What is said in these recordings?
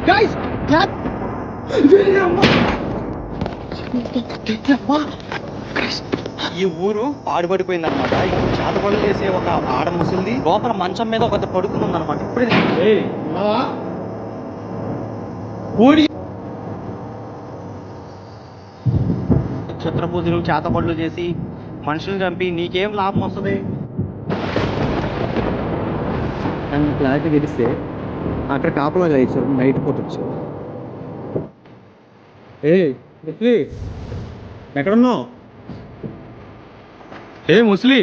Guys ఈ ఊరు పాడుపడిపోయింది అనమాట. చేతపడులు చేసే ఒక ఆడ ముసలిది లోపల మంచం మీద ఒక పడుకుంది అనమాట. ఇప్పుడే చిత్రపూజలు చేతపడులు చేసి మనుషులు చంపి నీకేం లాభం వస్తుంది? నన్ను క్లారిటీ తెలిస్తే అక్కడ కాపురం చేయించారు, నైట్ పూట వచ్చారు. ముస్లి ఎక్కడున్నావు? ముస్లి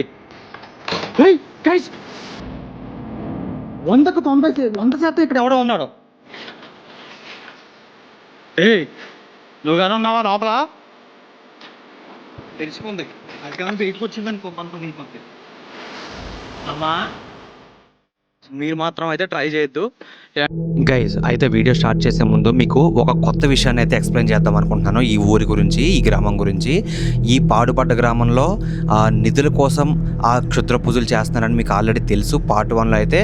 100% ఇక్కడ ఎవడో ఉన్నాడు. నువ్వు కానీ ఉన్నావా లోపల? తెలిసిపోంది అది బయటకు వచ్చిందనుకో పంపి. అమ్మా మీరు మాత్రం అయితే ట్రై చేయొద్దు గైస్. అయితే వీడియో స్టార్ట్ చేసే ముందు మీకు ఒక కొత్త విషయాన్ని అయితే ఎక్స్ప్లెయిన్ చేద్దాం అనుకుంటున్నాను. ఈ ఊరి గురించి, ఈ గ్రామం గురించి. ఈ పాడుపడ్డ గ్రామంలో నిధుల కోసం ఆ క్షుద్ర పూజలు చేస్తున్నారని మీకు ఆల్రెడీ తెలుసు. పార్ట్ 1లో అయితే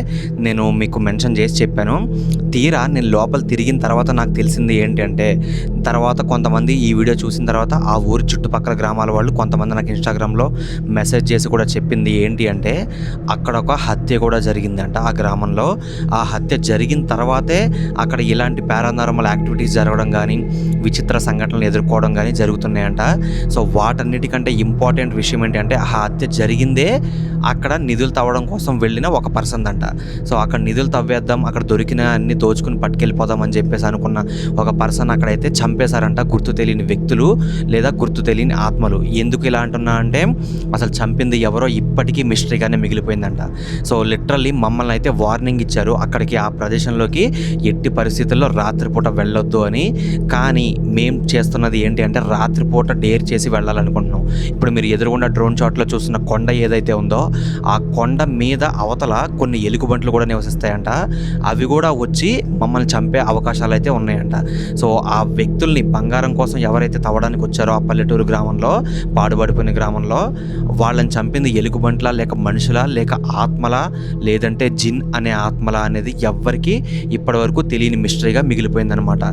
నేను మీకు మెన్షన్ చేసి చెప్పాను. తీరా నేను లోపల తిరిగిన తర్వాత నాకు తెలిసింది ఏంటి అంటే, తర్వాత కొంతమంది ఈ వీడియో చూసిన తర్వాత ఆ ఊరి చుట్టుపక్కల గ్రామాల వాళ్ళు కొంతమంది నాకు ఇన్స్టాగ్రామ్లో మెసేజ్ చేసి కూడా చెప్పింది ఏంటి అంటే, అక్కడ ఒక హత్య కూడా జరిగిందంట ఆ గ్రామంలో. ఆ హత్య జరిగిన తర్వాతే అక్కడ ఇలాంటి పారానార్మల్ యాక్టివిటీస్ జరగడం కానీ, విచిత్ర సంఘటనలు ఎదుర్కోవడం కానీ జరుగుతున్నాయంట. సో వాటన్నిటికంటే ఇంపార్టెంట్ విషయం ఏంటంటే, ఆ హత్య జరిగిందే అక్కడ నిధులు తవ్వడం కోసం వెళ్ళిన ఒక పర్సన్ అంట. సో అక్కడ నిధులు తవ్వేద్దాం, అక్కడ దొరికిన అన్ని దోచుకుని పట్టుకెళ్ళిపోదాం అని చెప్పేసి అనుకున్న ఒక పర్సన్ అక్కడైతే చంపేశారంట. గుర్తు తెలియని వ్యక్తులు లేదా గుర్తు తెలియని ఆత్మలు. ఎందుకు ఇలా అంటున్నా అంటే, అసలు చంపింది ఎవరో ఇప్పటికీ మిస్టరీగానే మిగిలిపోయిందంట. సో లిటరల్లీ మమ్మల్ని అయితే వార్నింగ్ ఇచ్చారు అక్కడికి, ఆ ప్రదేశంలోకి ఎట్టి పరిస్థితుల్లో రాత్రిపూట వెళ్ళొద్దు అని. కానీ మేం చేస్తున్నది ఏంటి అంటే, రాత్రిపూట డేర్ చేసి వెళ్ళాలనుకుంటున్నాం. ఇప్పుడు మీరు ఎదురుగుండా డ్రోన్ షాట్లో చూస్తున్న కొండ ఏదైతే ఉందో, ఆ కొండ మీద అవతల కొన్ని ఎలుగుబంట్లు కూడా నివసిస్తాయంట. అవి కూడా వచ్చి మమ్మల్ని చంపే అవకాశాలు అయితే ఉన్నాయంట. సో ఆ వ్యక్తుల్ని, బంగారం కోసం ఎవరైతే తవ్వడానికి వచ్చారో ఆ పల్లెటూరు గ్రామంలో, పాడుపడిపోయిన గ్రామంలో, వాళ్ళని చంపింది ఎలుగుబంట్లా లేక మనుషులా లేక ఆత్మలా లేదంటే జిన్ అనే ఆత్మలా అనేది ఎవ్వరికి ఇప్పటివరకు తెలియని మిస్టరీగా మిగిలిపోయిందనమాట.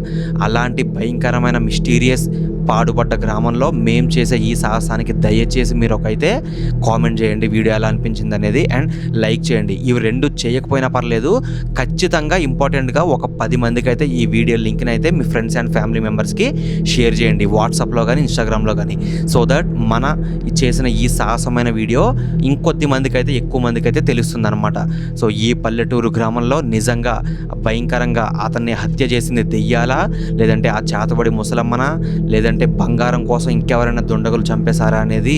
అలాంటి భయంకరమైన మిస్టీరియస్ పాడుపడ్డ గ్రామంలో మేము చేసే ఈ సాహసానికి దయచేసి మీరు ఒకైతే కామెంట్ చేయండి వీడియో ఎలా అనిపించింది అనేది, అండ్ లైక్ చేయండి. ఇవి రెండు చేయకపోయినా పర్లేదు, ఖచ్చితంగా ఇంపార్టెంట్గా ఒక 10 మందికి అయితే ఈ వీడియో లింక్ని అయితే మీ ఫ్రెండ్స్ అండ్ ఫ్యామిలీ మెంబర్స్కి షేర్ చేయండి, వాట్సాప్లో కానీ ఇన్స్టాగ్రామ్లో కానీ. సో దట్ మన చేసిన ఈ సాహసమైన వీడియో ఇంకొద్ది మందికి అయితే, ఎక్కువ మందికి అయితే తెలుస్తుంది అనమాట. సో ఈ పల్లెటూరు గ్రామంలో నిజంగా భయంకరంగా అతన్ని హత్య చేసింది దెయ్యాలా, లేదంటే ఆ చేతబడి ముసలమ్మనా, లేదంటే బంగారం కోసం ఇంకెవరైనా దుండగులు చంపేశారా అనేది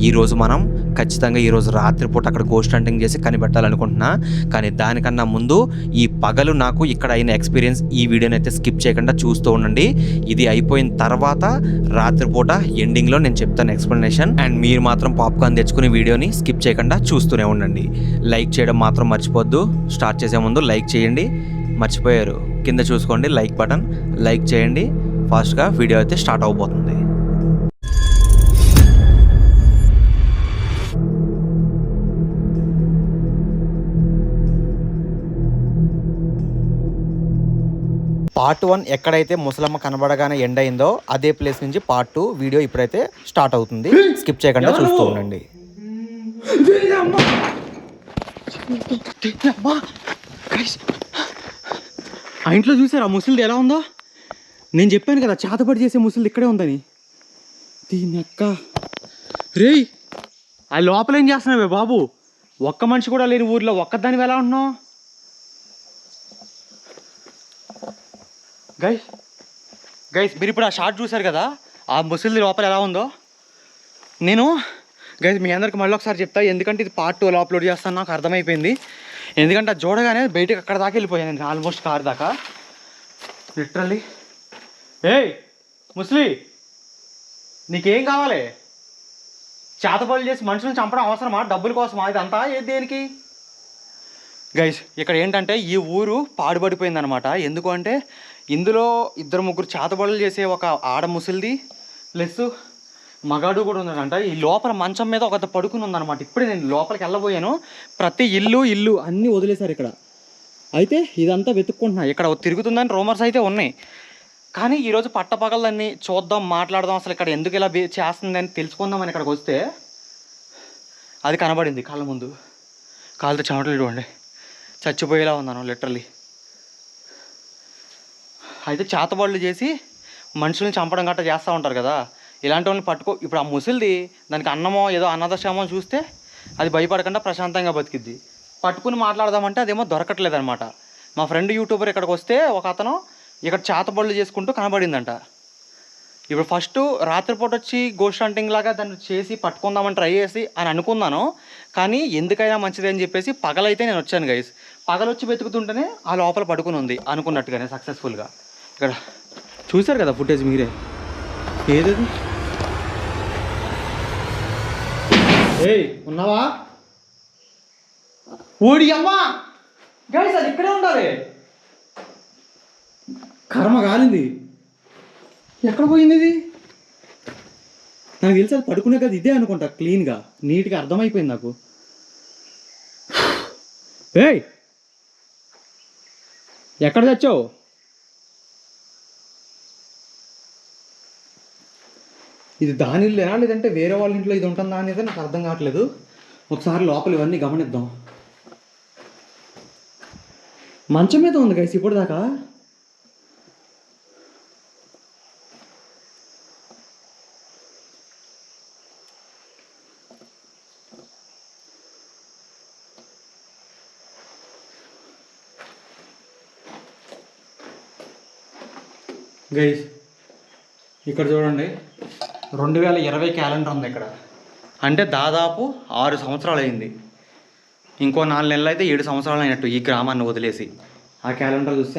ఈరోజు మనం ఖచ్చితంగా ఈరోజు రాత్రిపూట అక్కడ గోస్ట్ హంటింగ్ చేసి కనిపెట్టాలనుకుంటున్నా. కానీ దానికన్నా ముందు ఈ పగలు నాకు ఇక్కడ అయిన ఎక్స్పీరియన్స్, ఈ వీడియోని అయితే స్కిప్ చేయకుండా చూస్తూ ఉండండి. ఇది అయిపోయిన తర్వాత రాత్రిపూట ఎండింగ్లో నేను చెప్తాను ఎక్స్ప్లెనేషన్. అండ్ మీరు మాత్రం పాప్కార్న్ తెచ్చుకుని వీడియోని స్కిప్ చేయకుండా చూస్తూనే ఉండండి. లైక్ చేయడం మాత్రం మర్చిపోద్దు. స్టార్ట్ చేసే ముందు లైక్ చేయండి, మర్చిపోయారు కింద చూసుకోండి లైక్ బటన్, లైక్ చేయండి. ఫాస్ట్గా వీడియో అయితే స్టార్ట్ అవబోతుంది. పార్ట్ 1 ఎక్కడైతే ముసలమ్మ కనబడగానే ఎండ్ అయిందో అదే ప్లేస్ నుంచి పార్ట్ 2 వీడియో ఇప్పుడైతే స్టార్ట్ అవుతుంది. స్కిప్ చేయకుండా చూస్తూ ఉండండి. ఆ ఇంట్లో చూసారా ముసలిది ఎలా ఉందో? నేను చెప్పాను కదా చేతబడి చేసే ముసలిది ఇక్కడే ఉందని. దీని అక్క రేయ్, ఆ లోపల ఏం చేస్తున్నావే బాబు? ఒక్క మనిషి కూడా లేని ఊర్లో ఒక్కదానివి ఎలా ఉంటున్నావు? గైస్ మీరు ఇప్పుడు ఆ షార్ట్ చూసారు కదా, ఆ ముసలిది లోపల ఎలా ఉందో. నేను గైస్ మీ అందరికి మళ్ళీ ఒకసారి చెప్తా, ఎందుకంటే ఇది పార్ట్ 2లో అప్లోడ్ చేస్తాను. నాకు అర్థమైపోయింది, ఎందుకంటే అది చూడగానే బయటకు అక్కడ దాకా వెళ్ళిపోయాను నేను, ఆల్మోస్ట్ కార్ దాకా లిటరల్లీ. ముస్లి, నీకేం కావాలి? చేతబడులు చేసి మనుషులను చంపడం అవసరమా? డబ్బుల కోసమా ఇదంతా? దేనికి? గైస్ ఇక్కడ ఏంటంటే ఈ ఊరు పాడుపడిపోయిందనమాట. ఎందుకు అంటే ఇందులో 2-3 చేతబడులు చేసే ఒక ఆడ ముసలిది ప్లస్ మగాడు కూడా ఉన్నాడంట. ఈ లోపల మంచం మీద ఒక పడుకుని ఉందన్నమాట. ఇప్పుడే నేను లోపలికి వెళ్ళబోయాను. ప్రతి ఇల్లు అన్నీ వదిలేశారు ఇక్కడ. అయితే ఇదంతా వెతుక్కుంటున్నా, ఇక్కడ తిరుగుతుందని రూమర్స్ అయితే ఉన్నాయి. కానీ ఈరోజు పట్టపగలన్నీ చూద్దాం, మాట్లాడదాం, అసలు ఇక్కడ ఎందుకు ఇలా చేస్తుందని తెలుసుకుందామని ఇక్కడికి వస్తే అది కనబడింది కళ్ళ ముందు. కాళ్ళతో చెమటలు ఇవ్వండి, చచ్చిపోయేలా ఉన్నాను లిటరలీ. అయితే చేతబడులు చేసి మనుషుల్ని చంపడం గట్రా చేస్తూ ఉంటారు కదా, ఇలాంటి వాళ్ళని పట్టుకో. ఇప్పుడు ఆ ముసలిది దానికి అన్నమో ఏదో అన్నదశమో చూస్తే అది భయపడకుండా ప్రశాంతంగా బతికిద్ది. పట్టుకుని మాట్లాడదామంటే అదేమో దొరకట్లేదనమాట. మా ఫ్రెండ్ యూట్యూబర్ ఇక్కడికి వస్తే ఒక అతను ఇక్కడ చేతబడులు చేసుకుంటూ కనబడిందంట. ఇప్పుడు ఫస్ట్ రాత్రిపూట వచ్చి గోస్ట్ హంటింగ్ లాగా దాన్ని చేసి పట్టుకుందామని ట్రై చేసి అని అనుకున్నాను. కానీ ఎందుకైనా మంచిది అని చెప్పేసి పగలైతే నేను వచ్చాను గైస్. పగలొచ్చి వెతుకుతుంటేనే ఆ లోపల పడుకుని ఉంది అనుకున్నట్టుగానే సక్సెస్ఫుల్గా. ఇక్కడ చూశారు కదా ఫుటేజ్ మీరే. ఏదది? ఏయ్ ఉన్నావా? ఓడి అమ్మా గైస్, అది ఇక్కడే ఉండాలి. కర్మ కాలింది. ఎక్కడ పోయింది ఇది? నాకు తెలిసి అది పడుకునే కదా ఇదే అనుకుంటా. క్లీన్గా నీట్గా అర్థమైపోయింది నాకు. ఏయ్ ఎక్కడ తెచ్చావు? ఇది దాని ఇల్లేనా లేదంటే వేరే వాళ్ళ ఇంట్లో ఇది ఉంటుందా అనేది నాకు అర్థం కావట్లేదు. ఒకసారి లోపల ఇవన్నీ గమనిద్దాం. మంచం మీద ఉంది గైస్ ఇప్పుడు దాకా. గైస్ ఇక్కడ చూడండి, 2020 క్యాలెండర్ ఉంది ఇక్కడ. అంటే దాదాపు 6 సంవత్సరాలు అయింది. ఇంకో 4 నెలలు అయితే 7 సంవత్సరాలు అయినట్టు ఈ గ్రామాన్ని వదిలేసి. ఆ క్యాలెండర్ చూస్తే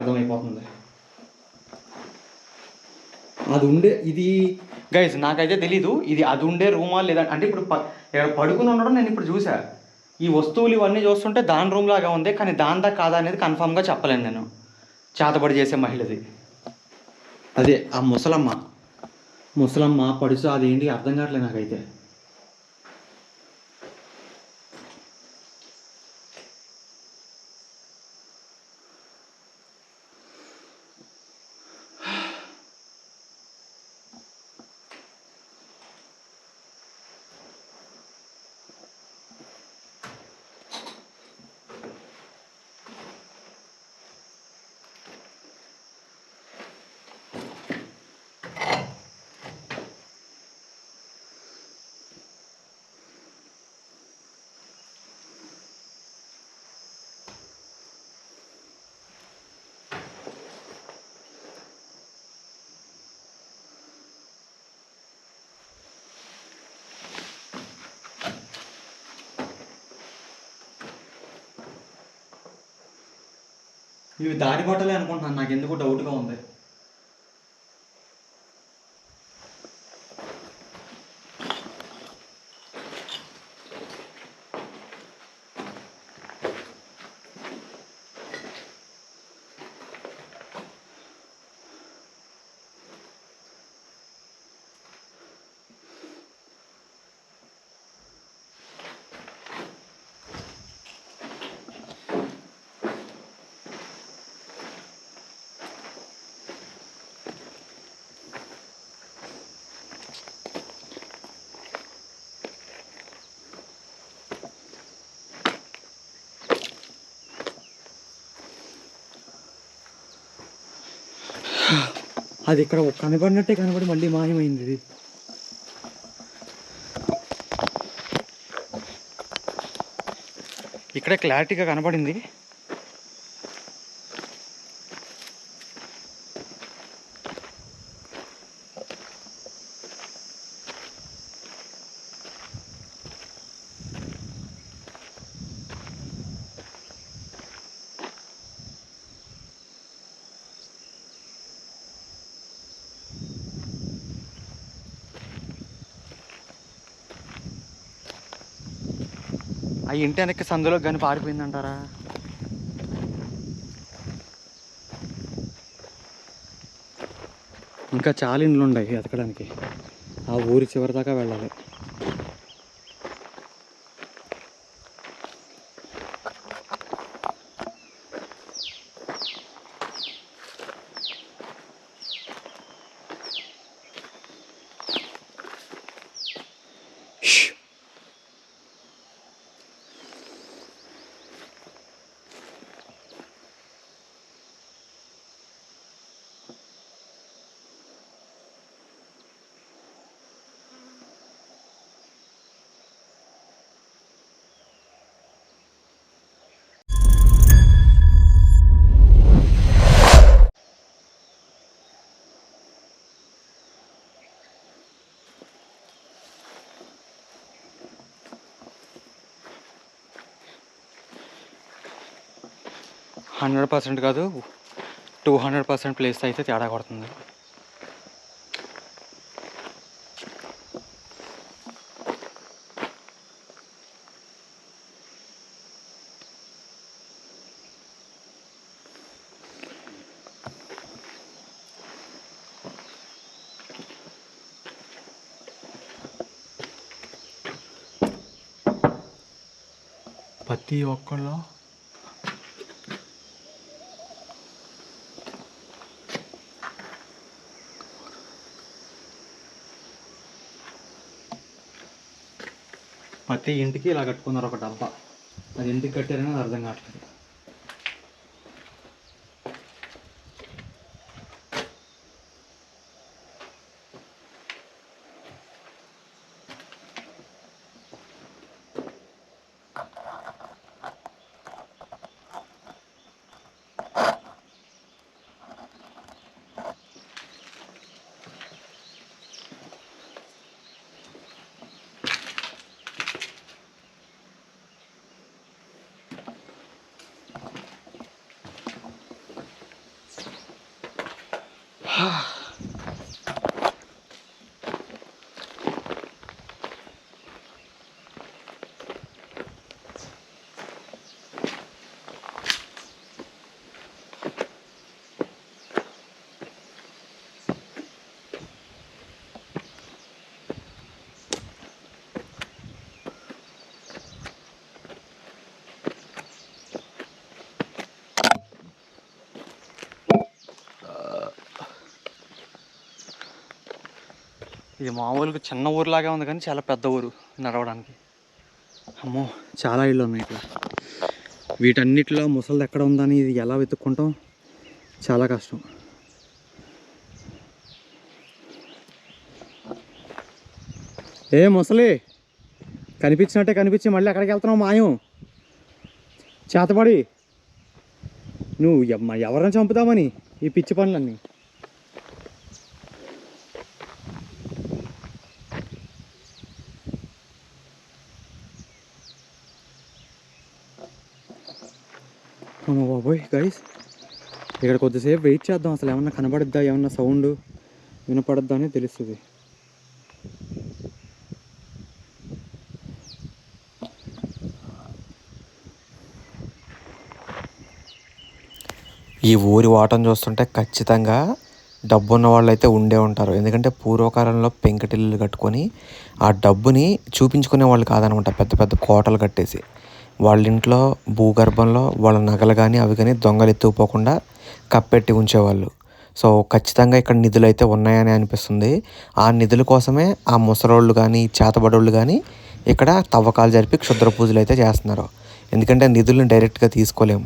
అర్థమైపోతుంది. అది ఉండే ఇది గైస్ నాకైతే తెలీదు ఇది అది ఉండే రూమా లేదా అంటే ఇప్పుడు ఇక్కడ పడుకుని ఉండడం నేను ఇప్పుడు చూసా. ఈ వస్తువులు ఇవన్నీ చూస్తుంటే దాని రూమ్ లాగా ఉంది, కానీ దాందా కాదా అనేది కన్ఫామ్గా చెప్పలేను నేను. చేతబడి చేసే మహిళది అదే ఆ ముసలమ్మ పడుచు అదేంటి అర్థం కావట్లేదు నాకైతే. ఇవి దారి బట్టలే అనుకుంటున్నాను, నాకు ఎందుకు డౌట్గా ఉంది. అది ఇక్కడ కనబడినట్టే కనబడి మళ్ళీ మాయమైంది. ఇది ఇక్కడే క్లారిటీగా కనబడింది. ఆ ఇంటి వెనక్కి సందులో కానీ పారిపోయిందంటారా? ఇంకా చాలా ఇండ్లు ఉన్నాయి ఎతకడానికి. ఆ ఊరి చివరి దాకా వెళ్ళాలి. 100% కాదు 200% ప్లేస్ అయితే తేడా కొడుతుంది. ప్రతి ఒక్కళ్ళు ప్రతి ఇంటికి ఇలా కట్టుకున్నారు ఒక డబ్బా. అది ఇంటికి కట్టారని అది అర్థం కావట్లేదు. ఇది మామూలుగా చిన్న ఊరులాగా ఉంది కానీ చాలా పెద్ద ఊరు నడవడానికి. అమ్మో, చాలా ఇళ్ళు ఉన్నాయి ఇట్లా. వీటన్నిటిలో ముసలిది ఎక్కడ ఉందని ఇది ఎలా వెతుక్కుంటాం, చాలా కష్టం. ఏ ముసలి, కనిపించినట్టే కనిపించి మళ్ళీ ఎక్కడికి వెళ్తున్నావు మాయం? చేతపడి నువ్వు ఎవరిని చంపుతామని ఈ పిచ్చి పనులన్నీ. అమ్మ బాబోయ్ గైస్, ఇక్కడ కొద్దిసేపు వెయిట్ చేద్దాం. అసలు ఏమన్నా కనబడుద్దా, ఏమన్నా సౌండ్ వినపడద్దా అని తెలుస్తుంది. ఈ ఊరి వాటం చూస్తుంటే ఖచ్చితంగా డబ్బున్న వాళ్ళు అయితే ఉండే ఉంటారు. ఎందుకంటే పూర్వకాలంలో పెంకటిల్లు కట్టుకొని ఆ డబ్బుని చూపించుకునే వాళ్ళు కాదనమాట. పెద్ద పెద్ద కోటలు కట్టేసి వాళ్ళ ఇంట్లో భూగర్భంలో వాళ్ళ నగలు కానీ అవి కానీ దొంగలు ఎత్తుకుపోకుండా కప్పెట్టి ఉంచేవాళ్ళు. సో ఖచ్చితంగా ఇక్కడ నిధులు అయితే ఉన్నాయని అనిపిస్తుంది. ఆ నిధుల కోసమే ఆ ముసలోళ్ళు కానీ చేతబడోళ్ళు కానీ ఇక్కడ తవ్వకాలు జరిపి క్షుద్ర పూజలు అయితే చేస్తున్నారు. ఎందుకంటే నిధులను డైరెక్ట్గా తీసుకోలేము,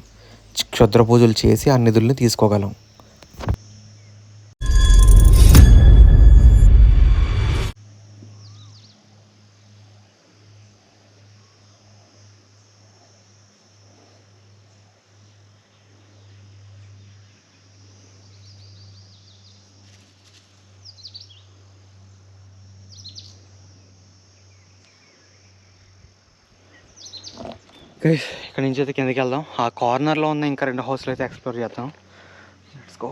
క్షుద్ర పూజలు చేసి ఆ నిధుల్ని తీసుకోగలం. ఇక్కడ నుంచి అయితే కిందకి వెళ్దాం. ఆ కార్నర్లో ఉన్న ఇంకా 2 హౌస్లు అయితే ఎక్స్ప్లోర్ చేద్దాం. Let's go.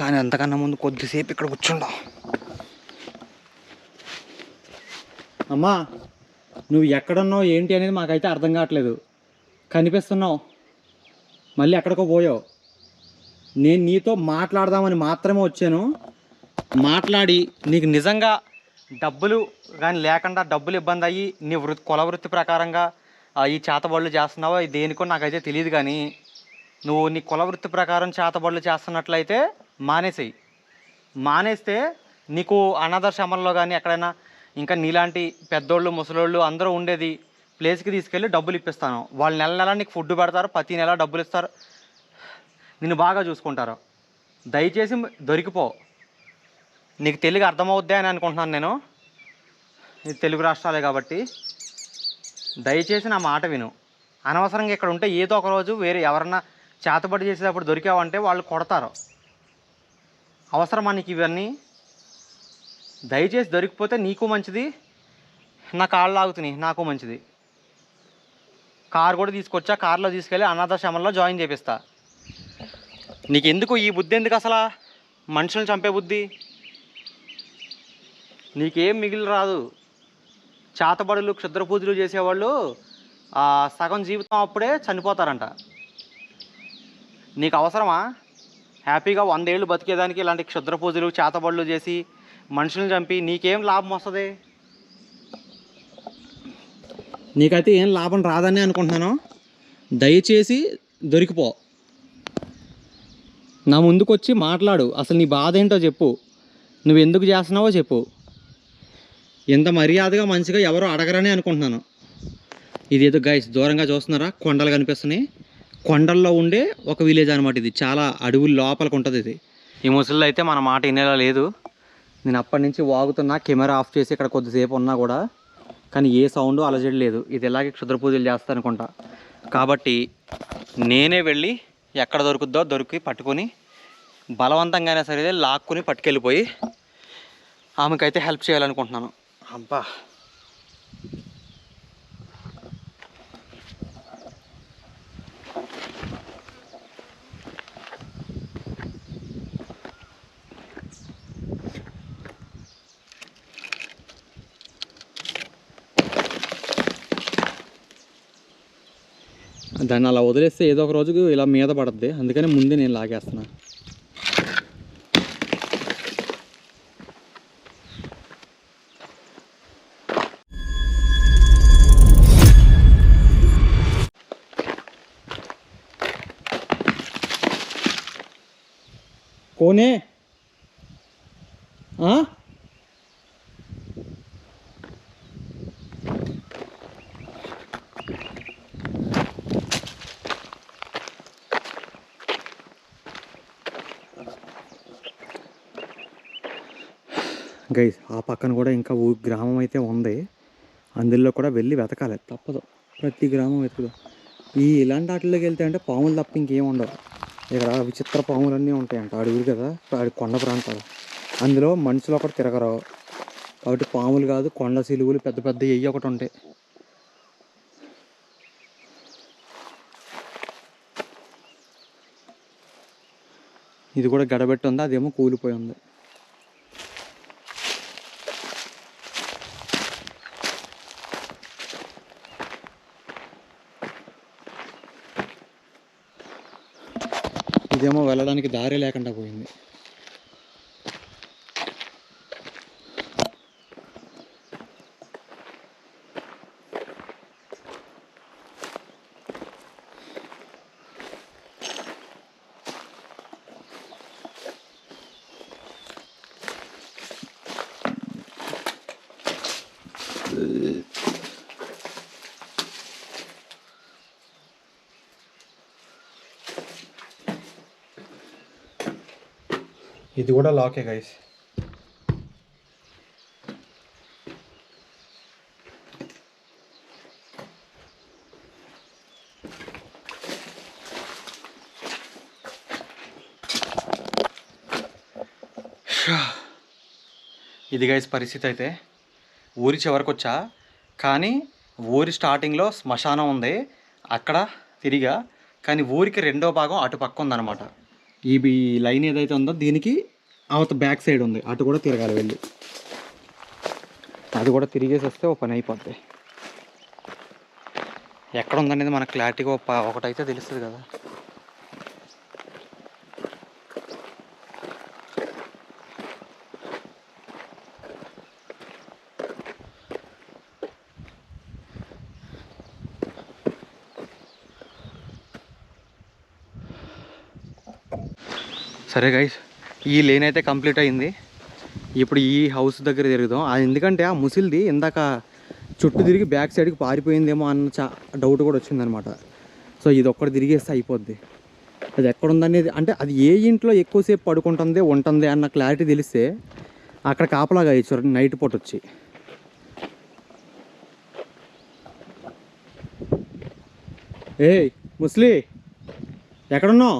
కానీ అంతకన్నా ముందు కొద్దిసేపు ఇక్కడ కూర్చుందాం. అమ్మా, నువ్వు ఎక్కడున్నావు ఏంటి అనేది మాకైతే అర్థం కావట్లేదు. కనిపిస్తున్నావు, మళ్ళీ ఎక్కడికో పోయావు. నేను నీతో మాట్లాడదామని మాత్రమే వచ్చాను. మాట్లాడి నీకు నిజంగా డబ్బులు కానీ లేకుండా డబ్బులు ఇబ్బంది అయ్యి నీ కుల వృత్తి ప్రకారంగా ఈ చేతబడులు చేస్తున్నావో దేనికో నాకైతే తెలియదు. కానీ నువ్వు నీ కుల వృత్తి ప్రకారం చేతబడులు చేస్తున్నట్లయితే మానేసేయి. మానేస్తే నీకు అనాథాశ్రమంలో కానీ ఎక్కడైనా ఇంకా నీలాంటి పెద్దోళ్ళు ముసలోళ్ళు అందరూ ఉండేది ప్లేస్కి తీసుకెళ్ళి డబ్బులు ఇప్పిస్తాను. వాళ్ళు నెల నెల నీకు ఫుడ్ పెడతారు, ప్రతి నెల డబ్బులు ఇస్తారు, నిన్ను బాగా చూసుకుంటారు. దయచేసి దొరికిపో. నీకు తెలుగు అర్థమవుద్దే అని అనుకుంటున్నాను నేను. ఇది తెలుగు రాష్ట్రాలే కాబట్టి దయచేసి నా మాట విను. అనవసరంగా ఇక్కడ ఉంటే ఏదో ఒక రోజు వేరే ఎవరన్నా చేతబడి చేసేటప్పుడు దొరికావంటే వాళ్ళు కొడతారు. అవసరమా నీకు ఇవన్నీ? దయచేసి దొరికిపోతే నీకు మంచిది, నా కాళ్ళు లాగుతున్నాయి, నాకు మంచిది. కారు కూడా తీసుకొచ్చా, కారులో తీసుకెళ్ళి అనాథాశ్రమంలో జాయిన్ చేపిస్తా. నీకు ఎందుకు ఈ బుద్ధి, ఎందుకు అసలు మనుషులను చంపే బుద్ధి? నీకేం మిగిలి రాదు. చేతబడులు క్షుద్ర పూజలు చేసేవాళ్ళు సగం జీవితం అప్పుడే చనిపోతారంట. నీకు అవసరమా హ్యాపీగా 100 ఏళ్ళు బతికేదానికి ఇలాంటి క్షుద్ర పూజలు చేతబడులు చేసి మనుషులను చంపి? నీకేం లాభం వస్తుంది? నీకైతే ఏం లాభం రాదని అనుకుంటున్నాను. దయచేసి దొరికిపో. నా ముందుకు వచ్చి మాట్లాడు, అసలు నీ బాధ ఏంటో చెప్పు, నువ్వు ఎందుకు చేస్తున్నావో చెప్పు. ఎంత మర్యాదగా మంచిగా ఎవరో అడగరని అనుకుంటున్నాను. ఇదేదో గైస్ దూరంగా చూస్తున్నారా, కొండలు కనిపిస్తున్నాయి. కొండల్లో ఉండే ఒక విలేజ్ అనమాట ఇది. చాలా అడవుల లోపలికి ఉంటుంది ఇది. ఈ ముసలిలో అయితే మన మాట వినేలా లేదు. నేను అప్పటి నుంచి వాగుతున్నా, కెమెరా ఆఫ్ చేసి ఇక్కడ కొద్దిసేపు ఉన్నా కూడా, కానీ ఏ సౌండ్ అలజడి లేదు. ఇది ఎలాగే క్షుద్ర పూజలు చేస్తారనుకుంటా. కాబట్టి నేనే వెళ్ళి ఎక్కడ దొరుకుద్దో దొరికి పట్టుకొని బలవంతంగానే సరే లాక్కుని పట్టుకెళ్ళిపోయి ఆమెకైతే హెల్ప్ చేయాలనుకుంటున్నాను. అబ్బా, దాన్ని అలా వదిలేస్తే ఏదో ఒక రోజుకు ఇలా మీద పడుద్ది. అందుకని ముందే నేను లాగేస్తున్నా. కోనే గైస్, ఆ పక్కన కూడా ఇంకా గ్రామం అయితే ఉంది. అందులో కూడా వెళ్ళి వెతకాలి, తప్పదు. ప్రతి గ్రామం వెతుకుదాం. ఇలాంటి వాటిలోకి వెళ్తే అంటే పాములు తప్ప ఇంకేం ఉండవు. ఇక్కడ విచిత్ర పాములన్నీ ఉంటాయంట. అడుగురు కదా, కొండ ప్రాంతాలు. అందులో మనుషులు ఒకటి తిరగరు కాబట్టి పాములు కాదు, కొండ సిలువులు పెద్ద పెద్ద ఎయ్యి ఒకటి ఉంటాయి. ఇది కూడా గడబెట్టి ఉంది, అదేమో కూలిపోయి ఉంది. ఇదేమో వెళ్ళడానికి దారి లేకుండా పోయింది. ఇది కూడా లాకే గైస్. ఇది గైస్ పరిస్థితి అయితే. ఊరి చివరికి వచ్చా, కానీ ఊరి స్టార్టింగ్లో శ్మశానం ఉంది, అక్కడ తిరిగా. కానీ ఊరికి రెండో భాగం అటు పక్క ఉందన్నమాట. ఈ లైన్ ఏదైతే ఉందో దీనికి అవత బ్యాక్ సైడ్ ఉంది, అటు కూడా తిరగాలి వెళ్ళి. అది కూడా తిరిగేసి వస్తే ఓ పని అయిపోద్ది. ఎక్కడ ఉందనేది మనకు క్లారిటీగా ఒకటైతే తెలుస్తుంది కదా. సరే గైస్, ఈ లేన్ అయితే కంప్లీట్ అయింది. ఇప్పుడు ఈ హౌస్ దగ్గర తిరుగుదాం. అది ఎందుకంటే ఆ ముసిల్ది ఇందాక చుట్టూ తిరిగి బ్యాక్ సైడ్కి పారిపోయిందేమో అన్న డౌట్ కూడా వచ్చిందనమాట. సో ఇది ఒక్కటి తిరిగేస్తే అయిపోద్ది. అది ఎక్కడుందనేది, అంటే అది ఏ ఇంట్లో ఎక్కువసేపు పడుకుంటుంది ఉంటుంది అన్న క్లారిటీ తెలిస్తే అక్కడ కాపలాగా ఇచ్చారు నైట్ పూట వచ్చి. ఏయ్ ముస్లి, ఎక్కడున్నావు?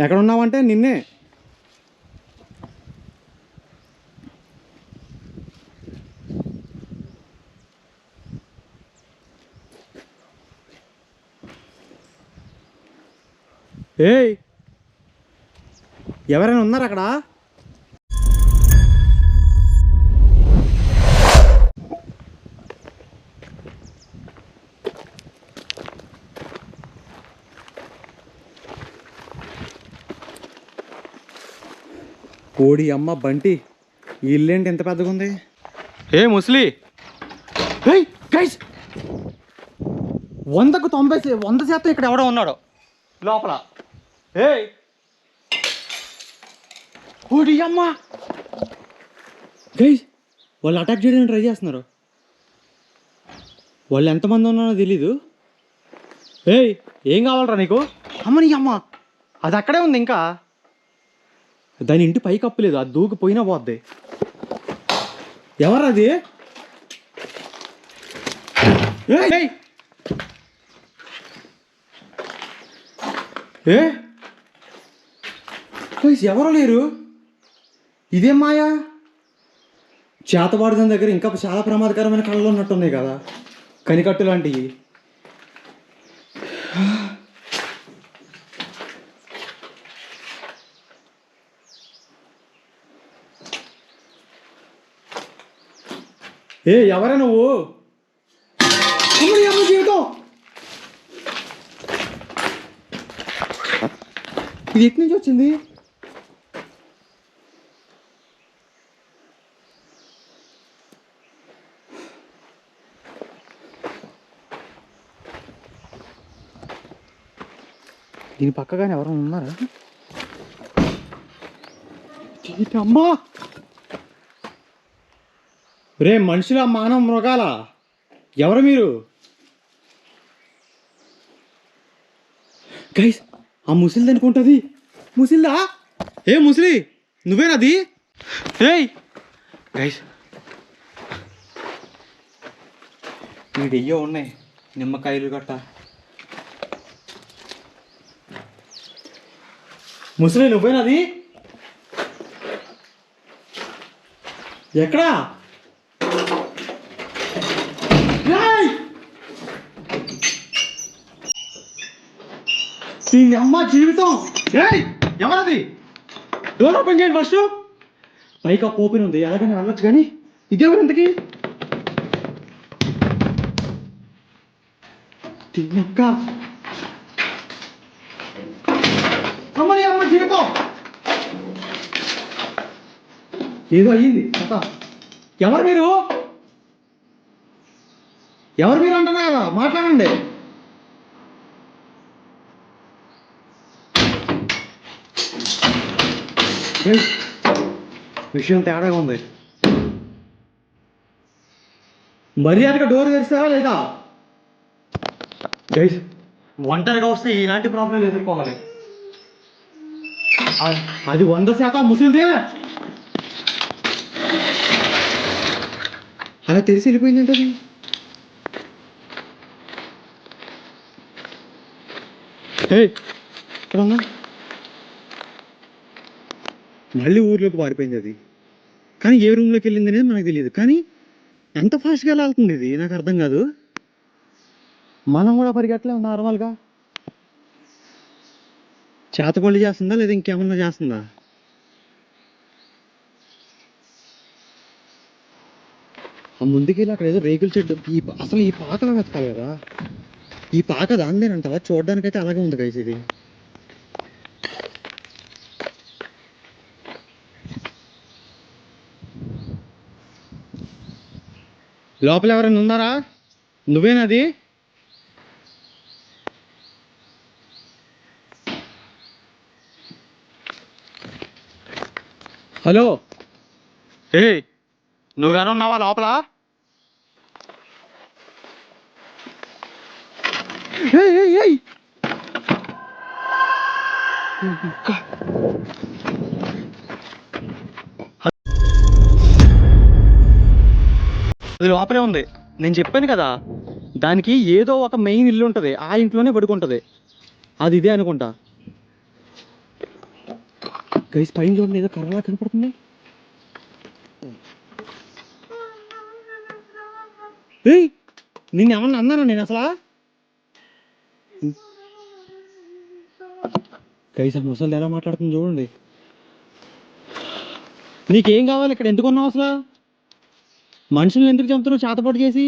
ఎక్కడున్నావంటే నిన్నే. ఏయ్, ఎవరైనా ఉన్నారు అక్కడ? కోడి అమ్మ బంటి, ఈ ఇల్లేంటి ఎంత పెద్దగా ఉంది? ఏ ముసలి, ఏయ్ గైస్, 100కు 100% ఇక్కడ ఎవడో ఉన్నాడు లోపల. ఏయ్ కోడి అమ్మ గైస్, వాళ్ళు అటాక్ చేయడానికి ట్రై చేస్తున్నారు. వాళ్ళు ఎంతమంది ఉన్నారో తెలీదు. ఏయ్, ఏం కావాలరా నీకు? అమ్మ నీ అమ్మ, అది అక్కడే ఉంది ఇంకా. దాని ఇంటి పైకి అప్పలేదు, అది దూకిపోయినా పోద్ది. ఎవరది? ఏయ్ ఏ ఎవరు లేరు, ఇదేం మాయా? చేతబాడుదాని దగ్గర ఇంకా చాలా ప్రమాదకరమైన కళలు ఉన్నట్టున్నాయి కదా, కనికట్టు లాంటివి. ఏ ఎవరే నువ్వు? అమ్మ జీవితం, ఇది ఎక్కడి నుంచి వచ్చింది? దీని పక్కగానే ఎవరైనా ఉన్నారా? అమ్మా, రే మనుషుల మానవ మృగాల, ఎవరు మీరు? గైస్, ఆ ముసిలిది అనుకుంటుంది. ముసిల్దా? ఏ ముసిలి, నువ్వేనది? ఏయ్ గైస్, వీడెయ్యో ఉన్నాయి నిమ్మకాయలు గట్ట. ముసలి నువ్వేనది? ఎక్కడా? దీని అమ్మ జీవితం. ఏయ్ ఎవరది? డోర్ ఓపెన్ చేయండి ఫస్ట్. పైకి ఓపెన్ ఉంది, ఎలాగైనా వెళ్ళొచ్చు, కానీ ఇదేవరు ఇంతకి? తిన్నక్క అమ్మని అమ్మ జీవితం. ఏదో అయ్యింది కథ. ఎవరు మీరు? ఎవరు మీరు అంటున్నా కదా, మాట్లాడండి. విషయం తేడాగా ఉంది. మర్యాదగా డోర్ తెరిస్తారా లేదా? గైస్, ఒంటరిగా వస్తే ఇలాంటి ప్రాబ్లం ఎదుర్కోవాలి. అది 100% ముసలిదే. అలా తెలిసి వెళ్ళిపోయిందంటది. ఇక్కడ ఉన్నా, మళ్ళీ ఊర్లోకి పారిపోయింది అది. కానీ ఏ రూమ్లోకి వెళ్ళింది అనేది మనకు తెలియదు. కానీ ఎంత ఫాస్ట్గా ఎలా వెళ్తుంది ఇది నాకు అర్థం కాదు. మనం కూడా పరిగెట్టలేము నార్మల్గా. చేతపల్లి చేస్తుందా లేదా ఇంకేమన్నా చేస్తుందా? ఆ ముందుకెళ్ళి అక్కడ ఏదో రేకుల చెట్టు, అసలు ఈ పాకలో వెతకాలి కదా. ఈ పాక దానిదేనంటావా? చూడడానికైతే అలాగే ఉంది గైస్ ఇది. లోపల ఎవరైనా ఉన్నారా? నువ్వేనది? హలో, ఏ నువ్వేనా ఉన్నావా లోపల? అది లోపలే ఉంది. నేను చెప్పాను కదా, దానికి ఏదో ఒక మెయిన్ ఇల్లు ఉంటుంది, ఆ ఇంట్లోనే పడుకుంటుంది. అది ఇదే అనుకుంటా. గైస్ పైన చూడండి, ఏదో కర్రలా కనపడుతుంది. ఏయ్, నిన్నేమన్నా అన్నాను నేను అసలు? కైసా ముసలి ఎలా మాట్లాడుతుంది చూడండి. నీకేం కావాలి ఇక్కడ? ఎందుకు ఉన్నావు అసలు? మనుషులను ఎందుకు చంపుతున్నావు చేతపాటు చేసి?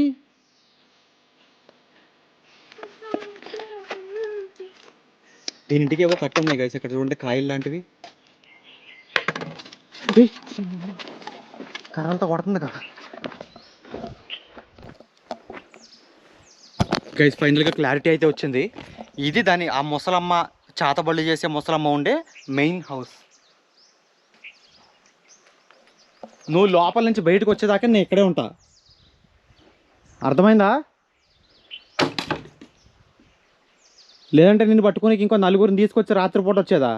దీని ఇంటికి ఏవో కట్ట ఉన్నాయి గైస్ ఇక్కడ చూడండి, కాయలు లాంటివి. కర్రలతో కొడుతుంది కదా గైస్. ఫైనల్గా క్లారిటీ అయితే వచ్చింది. ఇది దాని ఆ ముసలమ్మ చాతబళ్ళు చేసే ముసలమ్మ ఉండే మెయిన్ హౌస్. నువ్వు లోపల నుంచి బయటకు వచ్చేదాకా నేను ఇక్కడే ఉంటా, అర్థమైందా? లేదంటే నిన్ను పట్టుకుని ఇంకో నలుగురిని తీసుకొచ్చి రాత్రిపూట వచ్చేదా?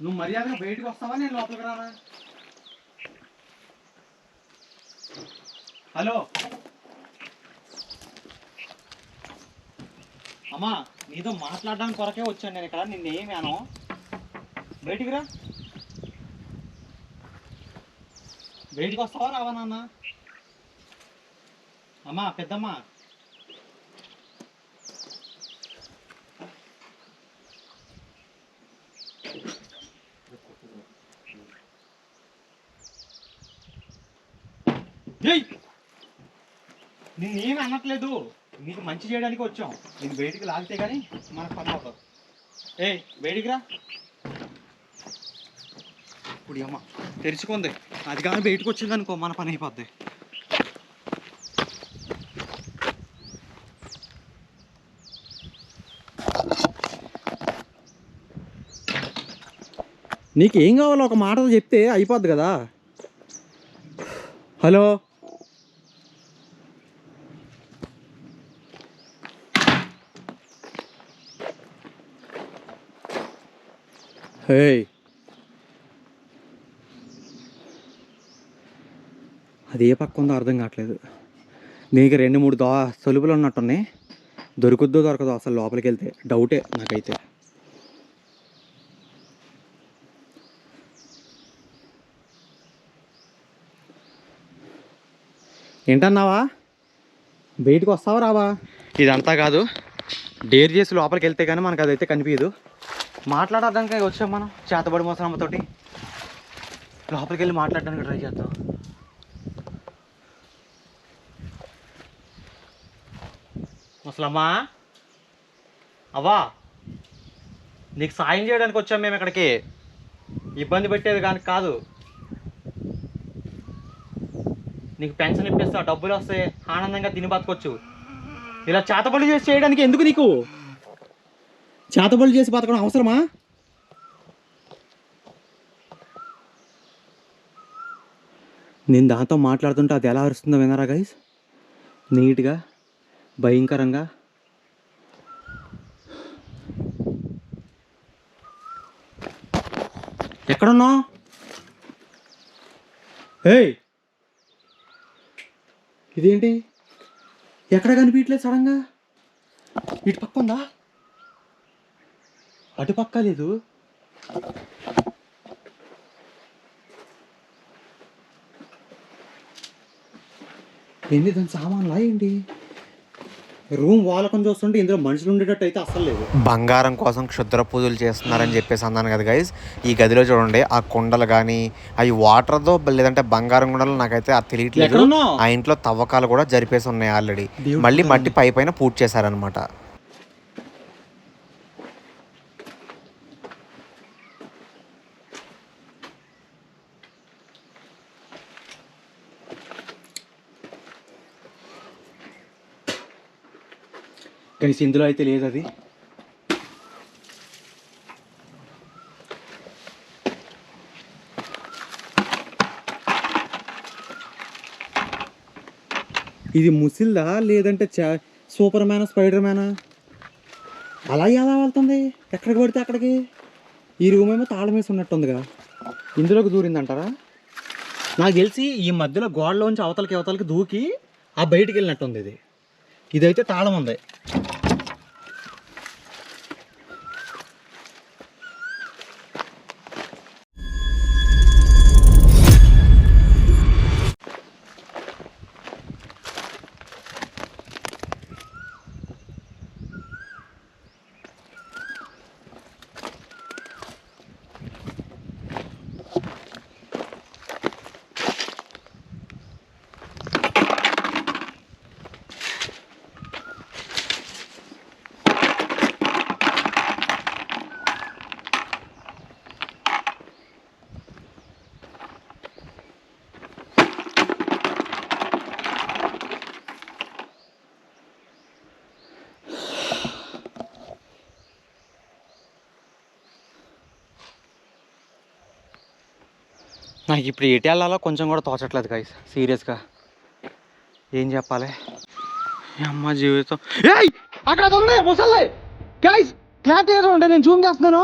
నువ్వు మర్యాదగా బయటకు వస్తావా, నేను లోపలికి రానా? హలో అమ్మా, నీతో మాట్లాడడానికి కొరకే వచ్చాను నేను ఇక్కడ. నిన్నేమి అను, బయటికి రా. బయటికి వస్తావా రావా నాన్న? అమ్మా పెద్దమ్మా, నేనేమి అనట్లేదు, నీకు మంచి చేయడానికి వచ్చాం. నేను బయటికి లాగితే కానీ మనకు పని అవుతుంది. బయటికి రా. ఇప్పుడు అమ్మ తెరుచుకుంది, అది కానీ బయటకు వచ్చింది అనుకో మన పని అయిపోద్ది. నీకేం కావాలో ఒక మాటతో చెప్తే అయిపోద్ది కదా. హలో హే, అది ఏ పక్క ఉందో అర్థం కావట్లేదు. దీనికి 2-3 తలుపులు ఉన్నట్టున్నాయి. దొరుకుద్దో దొరకదో అసలు లోపలికి వెళ్తే డౌటే నాకైతే. ఏంటన్నావా? బయటకు వస్తావా రావా? ఇదంతా కాదు, డేర్ చేసి లోపలికి వెళ్తే కానీ మనకు అదైతే కనిపించదు. మాట్లాడడానికి వచ్చాం మనం చేతబడి మోసనమ్మతోటి. లోపలికి వెళ్ళి మాట్లాడడానికి ట్రై చేద్దాం. ముసలమ్మా, అవ్వా, నీకు సాయం చేయడానికి వచ్చాం మేము ఇక్కడికి. ఇబ్బంది పెట్టేది కానీ కాదు. నీకు పెన్షన్ ఇప్పిస్తా, డబ్బులు వస్తాయి, ఆనందంగా తిని బతకొచ్చు. ఇలా చేతబడులు చేసి చేయడానికి ఎందుకు? నీకు చేతబడులు చేసి బతకడం అవసరమా? నేను దాంతో మాట్లాడుతుంటే అది ఎలా అరుస్తుందో విన్నారా గైస్? నీట్గా, భయంకరంగా. ఎక్కడున్నావు? ఇదేంటి ఎక్కడ కనిపించట్లేదు సడన్గా? ఇటు పక్క ఉందా? అటు పక్క లేదు. ఏంటి దాని సామాన్లా ఏంటి? రూమ్ వాలకం చూస్తుంటే ఇందులో మనుషులు ఉండేటట్టు అయితే అస్సలు లేదు. బంగారం కోసం క్షుద్ర పూజలు చేస్తున్నారని చెప్పేసి అన్నాను కదా గైస్. ఈ గదిలో చూడండి, ఆ కుండలు కానీ అవి వాటర్తో లేదంటే బంగారం కుండలు నాకైతే అది తెలియట్లేదు. ఆ ఇంట్లో తవ్వకాలు కూడా జరిపేసి ఉన్నాయి ఆల్రెడీ. మళ్ళీ మట్టి పై పైన పూర్తి చేశారనమాట. కానీ ఇందులో అయితే లేదు అది. ఇది ముసిల్దా లేదంటే సూపర్ మ్యానా, స్పైడర్ మ్యానా? అలా ఎలా వెళ్తుంది? ఎక్కడికి పడితే అక్కడికి. ఈ రూమ్ ఏమో తాళం వేసి ఉన్నట్టుందిగా. ఇందులోకి దూరిందంటారా? నాకు తెలిసి ఈ మధ్యలో గోడలోంచి అవతలకి దూకి ఆ బయటికి వెళ్ళినట్టుంది ఇది. ఇదైతే తాళం ఉంది. నాకు ఇప్పుడు ఎటు వెళ్ళాలో కొంచెం కూడా తోచట్లేదు గైస్, సీరియస్గా. ఏం చెప్పాలి? అమ్మ జీవితం. ఏయ్ అక్కడ ఉంది ముసలి గైస్, క్లారిటీగా ఉంటే నేను జూమ్ చేస్తున్నాను.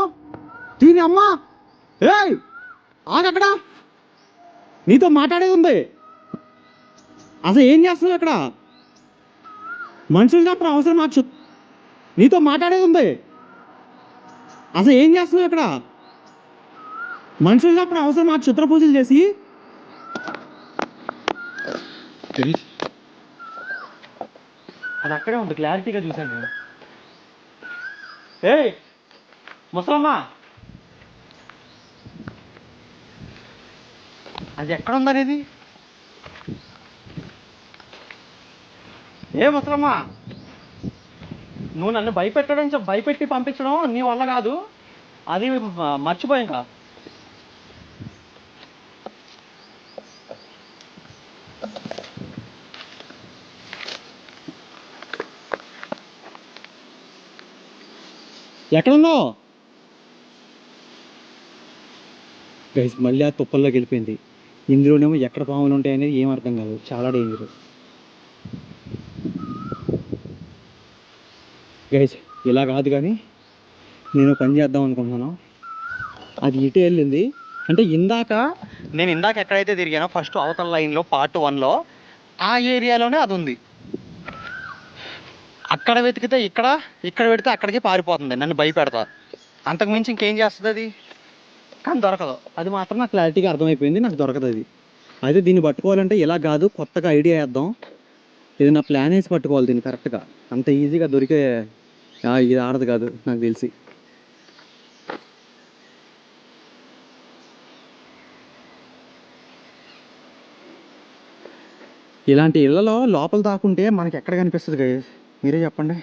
దీని అమ్మ. ఏయ్ ఆగక్కడ, నీతో మాట్లాడేది ఉంది. అసలు ఏం చేస్తున్నావు అక్కడ? మనుషులు తప్ప అవసరం నాకు. నీతో మాట్లాడేది ఉంది. అసలు ఏం చేస్తున్నావు ఇక్కడ? మనుషులు తప్ప అవసరం నాకు చిత్ర పూజలు చేసి. అది అక్కడే ఉంది, క్లారిటీగా చూశాను నేను. ఏయ్ ముసలమ్మ, అది ఎక్కడ ఉందనేది? ఏ ముసలమ్మ, నువ్వు నన్ను భయపెట్టి పంపించడం నీ వల్ల కాదు. అది మర్చిపోయాక ఎక్కడున్నావు గైస్? మళ్ళీ ఆ తుప్పల్లోకి వెళ్ళిపోయింది. ఇందులోనేమో ఎక్కడ పాములు ఉంటాయి అనేది ఏం అర్థం కాదు, చాలా డేంజర్ గైస్. ఇలా కాదు కానీ నేను పని చేద్దాం అనుకుంటున్నాను. అది ఇటే వెళ్ళింది అంటే నేను ఇందాక ఎక్కడైతే తిరిగానో ఫస్ట్ అవతల లైన్లో పార్ట్ 1లో ఆ ఏరియాలోనే అది ఉంది. అక్కడ వెతికితే ఇక్కడ పెడితే అక్కడికి పారిపోతుంది, నన్ను భయపెడతా. అంతకుమించి ఇంకేం చేస్తుంది అది? కానీ దొరకదు. అది మాత్రం నాకు క్లారిటీగా అర్థమైపోయింది, నాకు దొరకదు అది. అయితే దీన్ని పట్టుకోవాలంటే ఇలా కాదు, కొత్తగా ఐడియా వేద్దాం. ఇది నా ప్లాన్ వేసి పట్టుకోవాలి దీన్ని కరెక్ట్గా. అంత ఈజీగా దొరికే ఇది ఆడదు కాదు నాకు తెలిసి. ఇలాంటి ఇళ్లలో లోపల దాక్కుంటే మనకి ఎక్కడ కనిపిస్తుంది గైస్? మీరే చెప్పండి.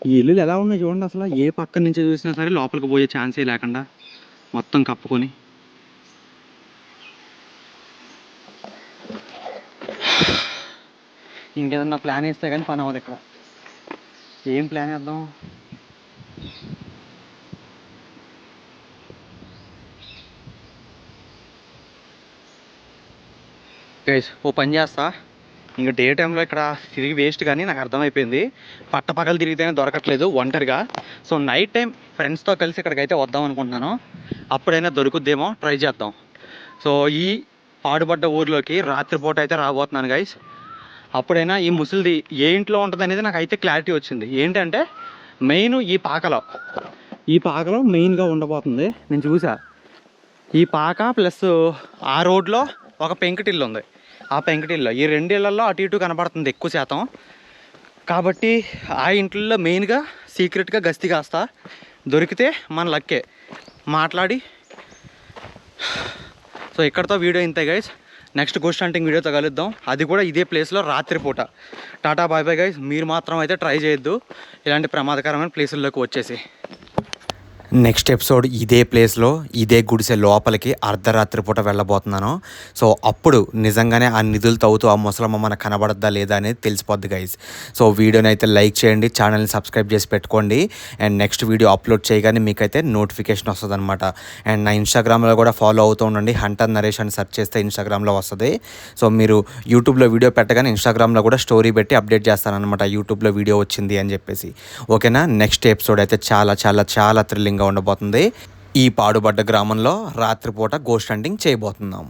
ఈ ఇల్లులు ఎలా ఉన్నాయి చూడండి. అసలు ఏ పక్క నుంచి చూసినా సరే లోపలికి పోయే ఛాన్సే లేకుండా మొత్తం కప్పుకొని. ఇంకేదన్నా ప్లాన్ వేస్తే కానీ పని అవ్వదు ఇక్కడ. ఏం ప్లాన్ వేద్దాం? గైస్ ఓ పని చేస్తా, ఇంకా డే టైంలో ఇక్కడ తిరిగి వేస్ట్. కానీ నాకు అర్థమైపోయింది, పట్టపగలు తిరిగితేనే దొరకట్లేదు ఒంటరిగా. సో నైట్ టైం ఫ్రెండ్స్తో కలిసి ఇక్కడికైతే వద్దాం అనుకుంటున్నాను. అప్పుడైనా దొరుకుద్దేమో, ట్రై చేద్దాం. సో ఈ పాడుపడ్డ ఊర్లోకి రాత్రిపూట అయితే రాబోతున్నాను గైస్. అప్పుడైనా ఈ ముసలిది ఏ ఇంట్లో ఉంటుంది అనేది నాకు అయితే క్లారిటీ వచ్చింది. ఏంటంటే మెయిన్ ఈ పాకలో మెయిన్గా ఉండబోతుంది. నేను చూసా ఈ పాక ప్లస్ ఆ రోడ్లో ఒక పెంకుటిల్లు ఉంది. ఆ పెంకుటిల్లో ఈ 2 ఇళ్లలో అటు ఇటు కనబడుతుంది ఎక్కువ శాతం. కాబట్టి ఆ ఇంట్లో మెయిన్గా సీక్రెట్గా గస్తీ కాస్తా. దొరికితే మన లక్కే మాట్లాడి. సో ఇక్కడతో వీడియో ఇంతే గైస్. నెక్స్ట్ గోస్ట్ హంటింగ్ వీడియోతో కలుద్దాం, అది కూడా ఇదే ప్లేస్లో రాత్రిపూట. Tata bye bye guys. మీరు మాత్రం అయితే ట్రై చేయొద్దు ఇలాంటి ప్రమాదకరమైన ప్లేసుల్లోకి వచ్చేసి. నెక్స్ట్ ఎపిసోడ్ ఇదే ప్లేస్లో ఇదే గుడిసె లోపలికి అర్ధరాత్రి పూట వెళ్ళబోతున్నాను. సో అప్పుడు నిజంగానే ఆ నిధులు తవ్వుతూ ఆ ముసలమ్మ మనకు కనబడద్దా లేదా అనేది తెలిసిపోద్ది గైస్. సో వీడియోని అయితే లైక్ చేయండి, ఛానల్ని సబ్స్క్రైబ్ చేసి పెట్టుకోండి. అండ్ నెక్స్ట్ వీడియో అప్లోడ్ చేయగానే మీకైతే నోటిఫికేషన్ వస్తుంది అనమాట. అండ్ నా ఇన్స్టాగ్రామ్లో కూడా ఫాలో అవుతూ ఉండండి. హంటర్ నరేష్ అని సెర్చ్ చేస్తే ఇన్స్టాగ్రామ్లో వస్తుంది. సో మీరు యూట్యూబ్లో వీడియో పెట్టగానే ఇన్స్టాగ్రామ్లో కూడా స్టోరీ పెట్టి అప్డేట్ చేస్తానమాట, యూట్యూబ్లో వీడియో వచ్చింది అని చెప్పేసి. ఓకేనా? నెక్స్ట్ ఎపిసోడ్ అయితే చాలా చాలా చాలా థ్రిల్లింగ్గా ఉండబోతుంది. ఈ పాడుబడ్డ గ్రామంలో రాత్రిపూట గోస్ట్ హంటింగ్ చేయబోతున్నాం.